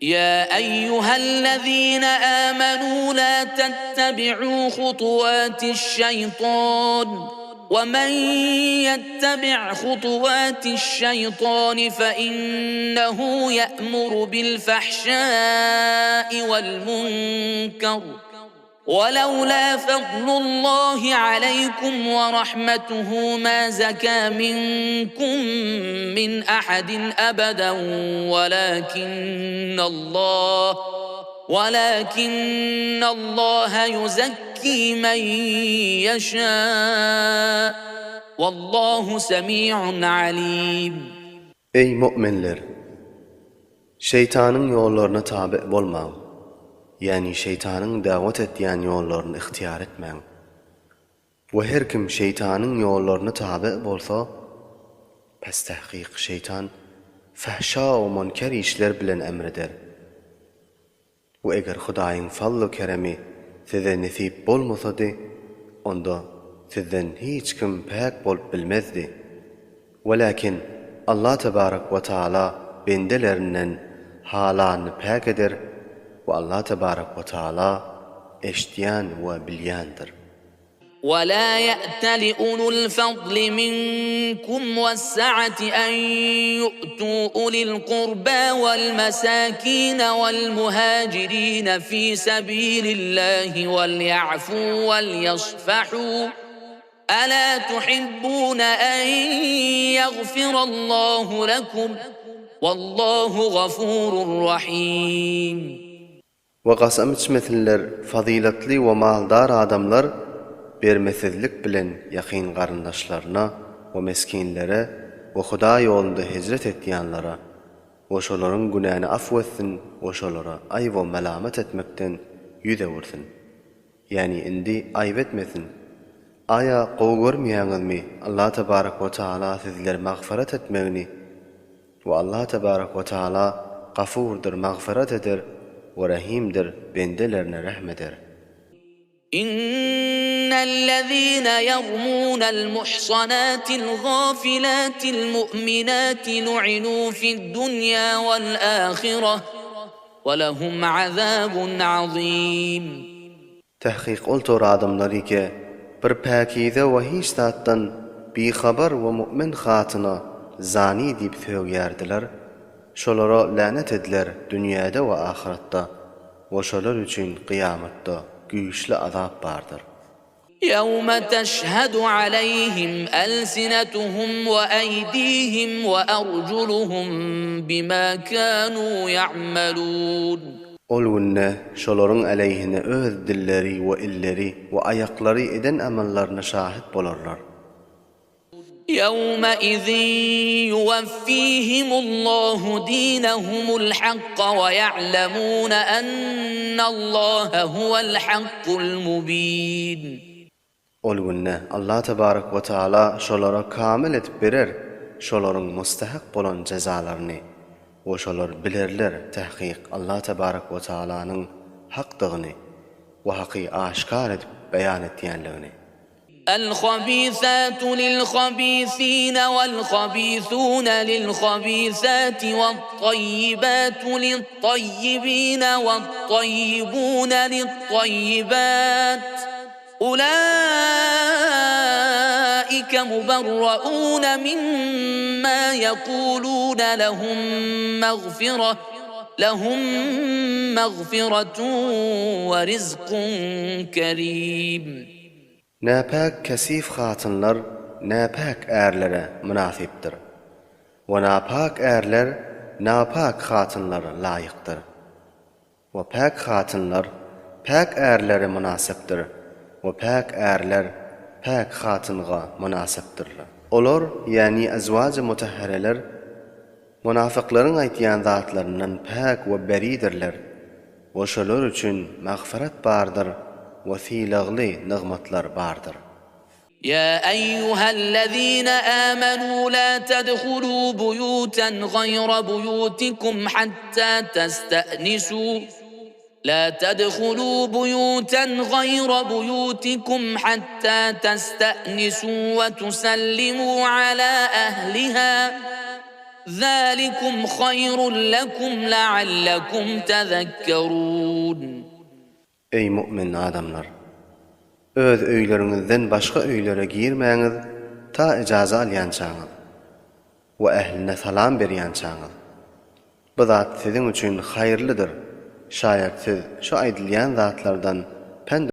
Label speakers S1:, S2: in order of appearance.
S1: يا أيها الذين آمنوا لا تتبعوا خطوات الشيطان ومن يتبع خطوات الشيطان فإنه يأمر بالفحشاء والمنكر ولولا فضل الله عليكم ورحمته ما زكى منكم من أحد أبدا ولكن الله يزكي من يشاء والله سميع عليم.
S2: Ey müminler! Şeytanın yollarına tabi olmayın. Yani şeytanın davet etdiğin yollarını ihtiyar etmeyin. Ve her kim şeytanın yollarına tabi olsa, pes tahqiq şeytan fahşa ve münker işler bilen emreder. Ve eğer Hudaýyň fazl-y keremi size nasip bolmasady, onda sizden hiç kim pek bolup bilmezdi. Welakin Allah tebarek ve taala bendelerinden halany pek eder ve Allah tebarek ve taala eşdiýän we bilýändir.
S1: ولا يأت لأولو الفضل منكم والسعة أن يؤتوا أولي القربى والمساكين والمهاجرين في سبيل الله وليعفوا وليصفحوا ألا تحبون أن يغفر الله لكم والله غفور رحيم.
S2: Ve qasam içmesinler faziletli ve maldar adamlar bermesizlik bilen yakın garyndaşlarına ve meskinlere ve Huda yolunda hicret etdiýanlara ve şolaryň günäni afwetsin ve şolara ayb we melamet etmekden ýüze wursun. Yani indi ayb etmesin. Aya gowy görmeýäňizmi Allah tebarek ve taala sizler magfiret etmegini ve Allah tebarek ve taala gafurdur, magfiret eder ve rahimdir, bendelerine rahmeder.
S1: إن الذين يرمون المحصنات الغافلات المؤمنات لعنوا في الدنيا والآخرة ولهم عذاب عظيم.
S2: Tahqiq oltor adamlary ki bir pakize we hiç zatdan bixabar we mümin hatyna zani diýip söýýärdiler. Şolara lanet ediler dünýäde we ahiretde. We şolar üçin kıyamatda güýçli azap bardyr.
S1: يوم تشهد عليهم ألسنتهم وأيديهم وأرجلهم بما كانوا يعملون.
S2: Ol günne şolaryň aleyhine öz dilleri we illeri we aýaklary eden amallaryna şahit bolarlar.
S1: يومئذ يوفيهم الله دينهم الحق ويعلمون أن الله هو الحق المبين.
S2: Ol günne Allah tebarek ve taala şolara kamil etip berer şolaryň mustahak bolan jazalaryny we şolar bilerler tahqiq Allah tebarek ve taalanyň hakdygyny we haky aşkar edip beýan etýänligini.
S1: الخبيثات للخبيثين والخبيثون للخبيثات والطيبات للطيبين والطيبون للطيبات أولئك مبرؤون مما يقولون لهم مغفرة ورزق كريم.
S2: Näpak kesif hatynlar näpak erlere münasipdir. Ve napak erler napak hatynlara laýykdyr. Ve pak hatynlar pak erlere münasipdir. Ve pak erler pak hatynga münasipdir. Olar yani azwaj-ı mutahhareler munafiqlaryň aýtýan zatlaryndan pak we beridirler. Ve şolar üçin magfiret bardyr. وثيلغلي نغمتلر باردر.
S1: يا أيها الذين آمنوا لا تدخلوا بيوتا غير بيوتكم حتى تستأنسوا وتسلموا على أهلها ذلكم خير لكم لعلكم تذكرون.
S2: Ey mümin adamlar! Öz öýleriňizden başga öýlere girmeňiz ta ijaza alýançaňyz we ähline salam berýänçaňyz. Bu zat siziň üçin haýyrlydyr. Şaýat siz şu aýdylýan zatlardan